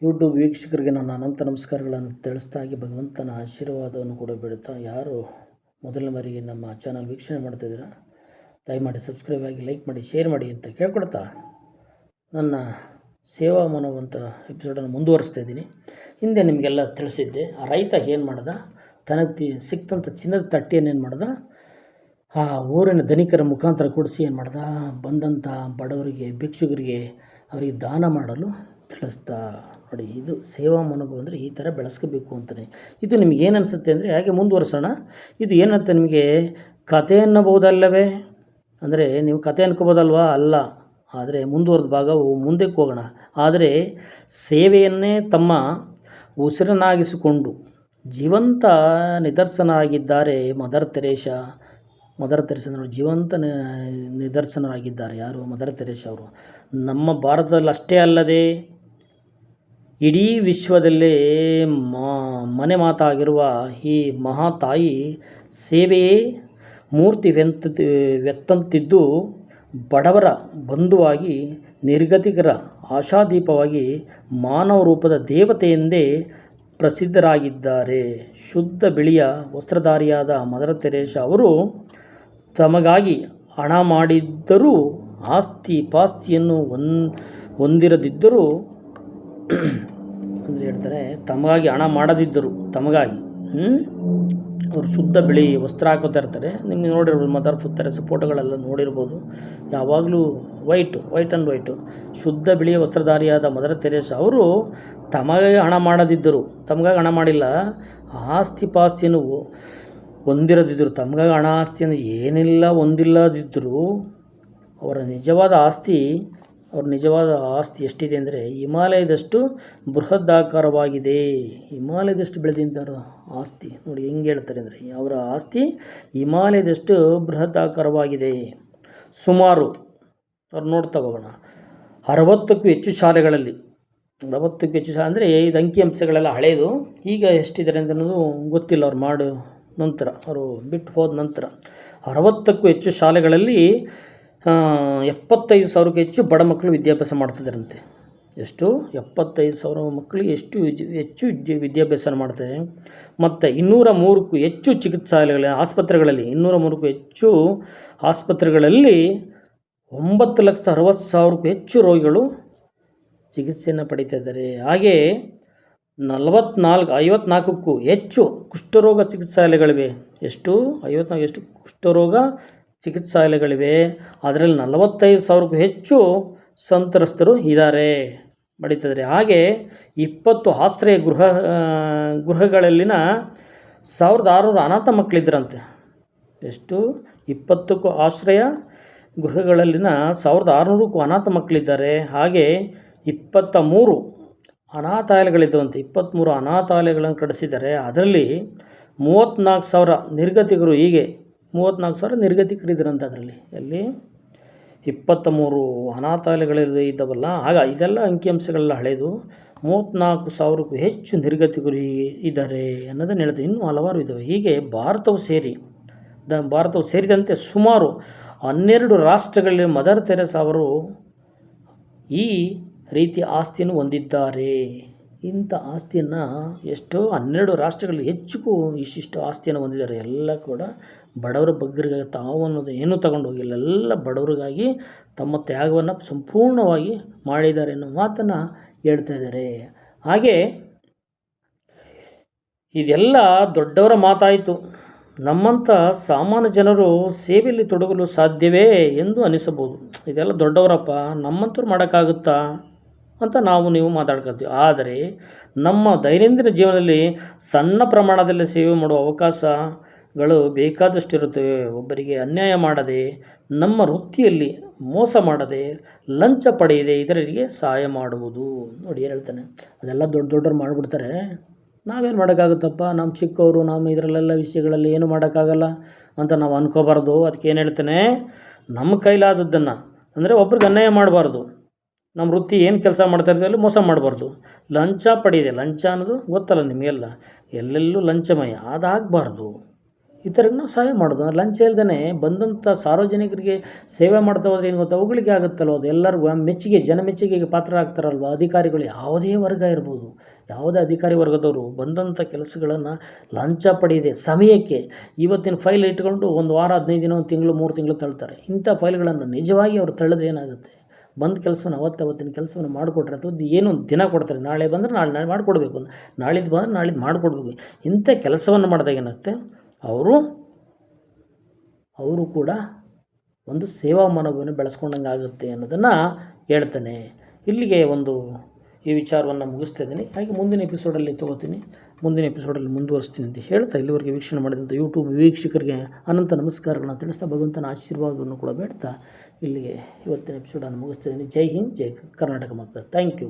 YouTube ವೀಕ್ಷಕರಿಗೆ ನನ್ನ ಅನಂತ ನಮಸ್ಕಾರಗಳನ್ನು ತಿಳಿಸ್ತಾ ಭಗವಂತನ ಆಶೀರ್ವಾದವನ್ನು ಕೂಡ ಬಿಡುತ್ತಾ ಯಾರು ಮೊದಲನೇ ಬಾರಿಗೆ ನಮ್ಮ ಚಾನಲ್ ವೀಕ್ಷಣೆ ಮಾಡ್ತಾಯಿದ್ದೀರಾ ದಯಮಾಡಿ ಸಬ್ಸ್ಕ್ರೈಬ್ ಆಗಿ ಲೈಕ್ ಮಾಡಿ ಶೇರ್ ಮಾಡಿ ಅಂತ ಕೇಳ್ಕೊಡ್ತಾ ನನ್ನ ಸೇವಾ ಮನೋವಂತ ಎಪಿಸೋಡನ್ನು ಮುಂದುವರಿಸ್ತಾ ಇದ್ದೀನಿ. ಹಿಂದೆ ನಿಮಗೆಲ್ಲ ತಿಳಿಸಿದ್ದೆ, ಆ ರೈತ ಏನು ಮಾಡ್ದ, ತನಗೆ ಸಿಕ್ತಂಥ ಚಿನ್ನದ ತಟ್ಟೆಯನ್ನು ಏನು ಮಾಡ್ದ, ಆ ಊರಿನ ಧನಿಕರ ಮುಖಾಂತರ ಕೊಡಿಸಿ ಏನು ಮಾಡ್ದ, ಬಂದಂಥ ಬಡವರಿಗೆ ಭಿಕ್ಷುಕರಿಗೆ ಅವರಿಗೆ ದಾನ ಮಾಡಲು ತಿಳಿಸ್ತಾ. ನೋಡಿ, ಇದು ಸೇವಾ ಮನೋಭಾವ ಅಂದರೆ ಈ ಥರ ಬೆಳೆಸ್ಕೋಬೇಕು ಅಂತಲೇ. ಇದು ನಿಮ್ಗೆ ಏನು ಅನಿಸುತ್ತೆ ಅಂದರೆ ಹಾಗೆ ಮುಂದುವರ್ಸೋಣ. ಇದು ಏನಂತ ನಿಮಗೆ ಕತೆ ಅನ್ನಬಹುದಲ್ಲವೇ ಅಂದರೆ ನೀವು ಕತೆ ಅನ್ಕೋಬೋದಲ್ವಾ? ಅಲ್ಲ. ಆದರೆ ಮುಂದುವರೆದ ಭಾಗವು ಮುಂದಕ್ಕೆ ಹೋಗೋಣ. ಆದರೆ ಸೇವೆಯನ್ನೇ ತಮ್ಮ ಉಸಿರನ್ನಾಗಿಸಿಕೊಂಡು ಜೀವಂತ ನಿದರ್ಶನ ಆಗಿದ್ದಾರೆ ಮದರ್ ತೆರೇಸಾ. ನೋಡಿ, ಜೀವಂತ ನಿದರ್ಶನರಾಗಿದ್ದಾರೆ. ಯಾರು? ಮದರ್ ತೆರೇಸಾ ಅವರು. ನಮ್ಮ ಭಾರತದಲ್ಲಿ ಅಷ್ಟೇ ಅಲ್ಲದೆ ಇಡೀ ವಿಶ್ವದಲ್ಲೇ ಮನೆ ಮಾತಾಗಿರುವ ಈ ಮಹಾತಾಯಿ ಸೇವೆಯೇ ಮೂರ್ತಿವೆತ್ತಂತಿದ್ದು ಬಡವರ ಬಂಧುವಾಗಿ, ನಿರ್ಗತಿಕರ ಆಶಾದೀಪವಾಗಿ, ಮಾನವ ರೂಪದ ದೇವತೆಯೆಂದೇ ಪ್ರಸಿದ್ಧರಾಗಿದ್ದಾರೆ. ಶುದ್ಧ ಬಿಳಿಯ ವಸ್ತ್ರಧಾರಿಯಾದ ಮದರ್ ತೆರೇಸಾ ಅವರು ತಮಗಾಗಿ ಹಣ ಮಾಡಿದ್ದರೂ, ಆಸ್ತಿ ಪಾಸ್ತಿಯನ್ನು ಹೊಂದಿರದಿದ್ದರೂ ಅಂದರೆ ಹೇಳ್ತಾರೆ, ತಮಗಾಗಿ ಹಣ ಮಾಡದಿದ್ದರು, ತಮಗಾಗಿ ಅವರು ಶುದ್ಧ ಬಿಳಿ ವಸ್ತ್ರ ಹಾಕೋತಾ ಇರ್ತಾರೆ. ನಿಮಗೆ ನೋಡಿರ್ಬೋದು, ಮದರ್ ತೆರೇಸಾ ಫೋಟೋಗಳೆಲ್ಲ ನೋಡಿರ್ಬೋದು. ಯಾವಾಗಲೂ ವೈಟ್ ಆ್ಯಂಡ್ ವೈಟು, ಶುದ್ಧ ಬಿಳಿಯ ವಸ್ತ್ರಧಾರಿಯಾದ ಮದರ್ ತೆರೇಸಾ ಅವರು ತಮಗಾಗಿ ಹಣ ಮಾಡದಿದ್ದರು, ತಮಗಾಗಿ ಹಣ ಮಾಡಿಲ್ಲ, ಆಸ್ತಿ ಪಾಸ್ತಿಯನ್ನು ಹೊಂದಿರದಿದ್ದರು, ತಮಗಾಗಿ ಹಣ ಆಸ್ತಿಯನ್ನು ಏನಿಲ್ಲ ಹೊಂದಿಲ್ಲದಿದ್ದರು. ಅವರ ನಿಜವಾದ ಆಸ್ತಿ ಎಷ್ಟಿದೆ ಅಂದರೆ ಹಿಮಾಲಯದಷ್ಟು ಬೃಹದಾಕಾರವಾಗಿದೆ. ಹಿಮಾಲಯದಷ್ಟು ಬೆಳೆದಿದ್ದ ಆಸ್ತಿ ನೋಡಿ ಹೆಂಗೆ ಹೇಳ್ತಾರೆ ಅಂದರೆ, ಅವರ ಆಸ್ತಿ ಹಿಮಾಲಯದಷ್ಟು ಬೃಹದಾಕಾರವಾಗಿದೆ. ಸುಮಾರು ಅವ್ರು ನೋಡ್ತಾ ಹೋಗೋಣ, 60ಕ್ಕೂ ಹೆಚ್ಚು ಶಾಲೆಗಳಲ್ಲಿ, 60ಕ್ಕೂ ಹೆಚ್ಚು ಶಾಲೆ ಅಂದರೆ ಇದು ಅಂಕಿಅಂಶಗಳೆಲ್ಲ ಹಳೆಯದು. ಈಗ ಎಷ್ಟಿದ್ದಾರೆ ಅಂತ ಅನ್ನೋದು ಗೊತ್ತಿಲ್ಲ. ಅವ್ರು ಮಾಡೋ ನಂತರ, ಅವರು ಬಿಟ್ಟು ಹೋದ ನಂತರ 60ಕ್ಕೂ ಹೆಚ್ಚು ಶಾಲೆಗಳಲ್ಲಿ 75,000ಕ್ಕೂ ಹೆಚ್ಚು ಬಡ ಮಕ್ಕಳು ವಿದ್ಯಾಭ್ಯಾಸ ಮಾಡ್ತಿದ್ದಾರಂತೆ. ಎಷ್ಟು? 75,000 ಮಕ್ಕಳಿಗೆ ಹೆಚ್ಚು ವಿದ್ಯಾಭ್ಯಾಸ ಮಾಡ್ತಾರೆ. ಮತ್ತು 203ಕ್ಕೂ ಹೆಚ್ಚು ಆಸ್ಪತ್ರೆಗಳಲ್ಲಿ 203ಕ್ಕೂ ಹೆಚ್ಚು ಆಸ್ಪತ್ರೆಗಳಲ್ಲಿ 9,60,000ಕ್ಕೂ ಹೆಚ್ಚು ರೋಗಿಗಳು ಚಿಕಿತ್ಸೆಯನ್ನು ಪಡೀತಾ ಇದ್ದಾರೆ. ಹಾಗೆ 54ಕ್ಕೂ ಹೆಚ್ಚು ಕುಷ್ಠರೋಗ ಚಿಕಿತ್ಸಾಲಯಗಳಿವೆ. ಎಷ್ಟು? 54 ಎಷ್ಟು ಕುಷ್ಠರೋಗ ಚಿಕಿತ್ಸಾಲಯಗಳಿವೆ. ಅದರಲ್ಲಿ 45,000ಕ್ಕೂ ಹೆಚ್ಚು ಸಂತ್ರಸ್ತರು ಇದ್ದಾರೆ, ಪಡೀತಿದ್ದಾರೆ. ಹಾಗೆ 20 ಆಶ್ರಯ ಗೃಹಗಳಲ್ಲಿನ 1,600 ಅನಾಥ ಮಕ್ಕಳಿದ್ದರಂತೆ. ಎಷ್ಟು? 20 ಆಶ್ರಯ ಗೃಹಗಳಲ್ಲಿನ 1,600ಕ್ಕೂ ಅನಾಥ ಮಕ್ಕಳಿದ್ದಾರೆ. ಹಾಗೆ 23 ಅನಾಥಾಲಯಗಳಿದ್ದವಂತೆ. 23 ಅನಾಥಾಲಯಗಳನ್ನು ಕಟ್ಟಿಸಿದ್ದಾರೆ. ಅದರಲ್ಲಿ 34,000 ನಿರ್ಗತಿಕರು. ಹೀಗೆ 34,000 ನಿರ್ಗತಿಕರಿದ್ದರಂತೆ ಅದರಲ್ಲಿ. ಎಲ್ಲಿ? 23 ಅನಾಥಾಲಯಗಳು ಇದ್ದಾವಲ್ಲ, ಆಗ ಇದೆಲ್ಲ ಅಂಕಿಅಂಶಗಳೆಲ್ಲ ಹಳೆಯದು. 34,000ಕ್ಕೂ ಹೆಚ್ಚು ನಿರ್ಗತಿಕರು ಇದ್ದಾರೆ ಅನ್ನೋದನ್ನು ಹೇಳ್ತಾರೆ. ಇನ್ನೂ ಹಲವಾರು ಇದ್ದಾವೆ. ಹೀಗೆ ಭಾರತವು ಸೇರಿದಂತೆ ಸುಮಾರು 12 ರಾಷ್ಟ್ರಗಳಲ್ಲಿ ಮದರ್ ತೆರೇಸಾ ಅವರು ಈ ರೀತಿ ಆಸ್ತಿಯನ್ನು ಹೊಂದಿದ್ದಾರೆ. ಇಂಥ ಆಸ್ತಿಯನ್ನು 12 ರಾಷ್ಟ್ರಗಳಲ್ಲಿ ಹೆಚ್ಚು ಇಷ್ಟಿಷ್ಟು ಆಸ್ತಿಯನ್ನು ಹೊಂದಿದ್ದಾರೆ. ಎಲ್ಲ ಕೂಡ ಬಡವರ ಬಗ್ಗರಿಗಾಗಿ ತಾವು ಅನ್ನೋದು ಏನೂ ತಗೊಂಡು ಹೋಗಿಲ್ಲ. ಎಲ್ಲ ಬಡವರಿಗಾಗಿ ತಮ್ಮ ತ್ಯಾಗವನ್ನು ಸಂಪೂರ್ಣವಾಗಿ ಮಾಡಿದ್ದಾರೆ ಅನ್ನೋ ಮಾತನ್ನು ಹೇಳ್ತಾ ಇದ್ದಾರೆ. ಹಾಗೆ ಇದೆಲ್ಲ ದೊಡ್ಡವರ ಮಾತಾಯಿತು. ನಮ್ಮಂಥ ಸಾಮಾನ್ಯ ಜನರು ಸೇವೆಯಲ್ಲಿ ತೊಡಗಲು ಸಾಧ್ಯವೇ ಎಂದು ಅನಿಸಬಹುದು. ಇದೆಲ್ಲ ದೊಡ್ಡವರಪ್ಪ, ನಮ್ಮಂಥವ್ರು ಮಾಡೋಕ್ಕಾಗುತ್ತಾ ಅಂತ ನೀವು ಮಾತಾಡ್ಕೊತೀವಿ. ಆದರೆ ನಮ್ಮ ದೈನಂದಿನ ಜೀವನದಲ್ಲಿ ಸಣ್ಣ ಪ್ರಮಾಣದಲ್ಲಿ ಸೇವೆ ಮಾಡುವ ಅವಕಾಶಗಳು ಬೇಕಾದಷ್ಟಿರುತ್ತವೆ. ಒಬ್ಬರಿಗೆ ಅನ್ಯಾಯ ಮಾಡದೆ, ನಮ್ಮ ವೃತ್ತಿಯಲ್ಲಿ ಮೋಸ ಮಾಡದೆ, ಲಂಚ ಪಡೆಯದೆ ಇತರರಿಗೆ ಸಹಾಯ ಮಾಡುವುದು. ನೋಡಿ ಏನು ಹೇಳ್ತಾನೆ, ಅದೆಲ್ಲ ದೊಡ್ಡವ್ರು ಮಾಡಿಬಿಡ್ತಾರೆ, ನಾವೇನು ಮಾಡೋಕ್ಕಾಗುತ್ತಪ್ಪ, ನಮ್ಮ ಚಿಕ್ಕವರು, ನಮ್ಮ ಇದರಲ್ಲೆಲ್ಲ ವಿಷಯಗಳಲ್ಲಿ ಏನು ಮಾಡೋಕ್ಕಾಗಲ್ಲ ಅಂತ ನಾವು ಅನ್ಕೋಬಾರ್ದು. ಅದಕ್ಕೆ ಏನು ಹೇಳ್ತಾನೆ, ನಮ್ಮ ಕೈಲಾದದ್ದನ್ನು ಅಂದರೆ ಒಬ್ರಿಗೆ ಅನ್ಯಾಯ ಮಾಡಬಾರ್ದು. ನಮ್ಮ ವೃತ್ತಿ ಏನು ಕೆಲಸ ಮಾಡ್ತಾ ಇದ್ದೀವಿ ಅಲ್ಲಿ ಮೋಸ ಮಾಡಬಾರ್ದು. ಲಂಚ ಪಡೆಯಿದೆ, ಲಂಚ ಅನ್ನೋದು ಗೊತ್ತಲ್ಲ ನಿಮಗೆಲ್ಲ, ಎಲ್ಲೆಲ್ಲೂ ಲಂಚಮಯ, ಅದಾಗಬಾರ್ದು. ಇತರಿಗೆ ನಾವು ಸಹಾಯ ಮಾಡೋದು ಲಂಚ ಇಲ್ದೇ ಬಂದಂಥ ಸಾರ್ವಜನಿಕರಿಗೆ ಸೇವೆ ಮಾಡ್ತಾ ಹೋದ್ರೆ ಏನು ಗೊತ್ತಾ, ಅವುಗಳಿಗೆ ಆಗುತ್ತಲ್ವ, ಅದು ಎಲ್ಲರಿಗೂ ಮೆಚ್ಚುಗೆ, ಜನ ಮೆಚ್ಚುಗೆಗೆ ಪಾತ್ರ ಆಗ್ತಾರಲ್ವ. ಅಧಿಕಾರಿಗಳು ಯಾವುದೇ ವರ್ಗ ಇರ್ಬೋದು, ಯಾವುದೇ ಅಧಿಕಾರಿ ವರ್ಗದವರು ಬಂದಂಥ ಕೆಲಸಗಳನ್ನು ಲಂಚ ಪಡೆಯದೆ ಸಮಯಕ್ಕೆ ಇವತ್ತಿನ ಫೈಲ್ ಇಟ್ಕೊಂಡು 1 ವಾರ 15 ದಿನ 1 ತಿಂಗಳು 3 ತಿಂಗಳು ತಳ್ತಾರೆ. ಇಂಥ ಫೈಲ್ಗಳನ್ನು ನಿಜವಾಗಿ ಅವರು ತಳ್ಳಿದ್ರೆ ಏನಾಗುತ್ತೆ, ಬಂದ ಕೆಲಸವನ್ನು ಅವತ್ತಿನ ಕೆಲಸವನ್ನು ಮಾಡಿಕೊಟ್ರೆ ಅಥವಾ ಏನು ದಿನ ಕೊಡ್ತಾರೆ, ನಾಳೆ ಬಂದರೆ ನಾಳೆ ಮಾಡಿಕೊಡ್ಬೇಕು, ನಾಳಿದ್ದು ಬಂದರೆ ನಾಳಿದ್ದು ಮಾಡಿಕೊಡ್ಬೇಕು. ಇಂಥ ಕೆಲಸವನ್ನು ಮಾಡಿದಾಗ ಏನಾಗುತ್ತೆ, ಅವರು ಕೂಡ ಒಂದು ಸೇವಾ ಮನೋಭಾವನೆ ಬೆಳೆಸ್ಕೊಂಡಂಗೆ ಆಗುತ್ತೆ ಅನ್ನೋದನ್ನು ಹೇಳ್ತಾನೆ. ಇಲ್ಲಿಗೆ ಈ ವಿಚಾರವನ್ನು ಮುಗಿಸ್ತಾ ಇದ್ದೀನಿ. ಹಾಗೆ ಮುಂದಿನ ಎಪಿಸೋಡಲ್ಲಿ ಮುಂದಿನ ಎಪಿಸೋಡಲ್ಲಿ ಮುಂದುವರಿಸ್ತೀನಿ ಅಂತ ಹೇಳ್ತಾ, ಇಲ್ಲಿವರೆಗೆ ವೀಕ್ಷಣೆ ಮಾಡಿದಂಥ ಯೂಟ್ಯೂಬ್ ವೀಕ್ಷಕರಿಗೆ ಅನಂತ ನಮಸ್ಕಾರಗಳನ್ನ ತಿಳಿಸ್ತಾ, ಭಗವಂತನ ಆಶೀರ್ವಾದವನ್ನು ಕೂಡ ಬೇಡ್ತಾ ಇಲ್ಲಿಗೆ ಇವತ್ತಿನ ಎಪಿಸೋಡನ್ನು ಮುಗಿಸ್ತಾ ಇದ್ದೀನಿ. ಜೈ ಹಿಂದ್, ಜೈ ಕರ್ನಾಟಕ ಮಾತಾ. Thank you.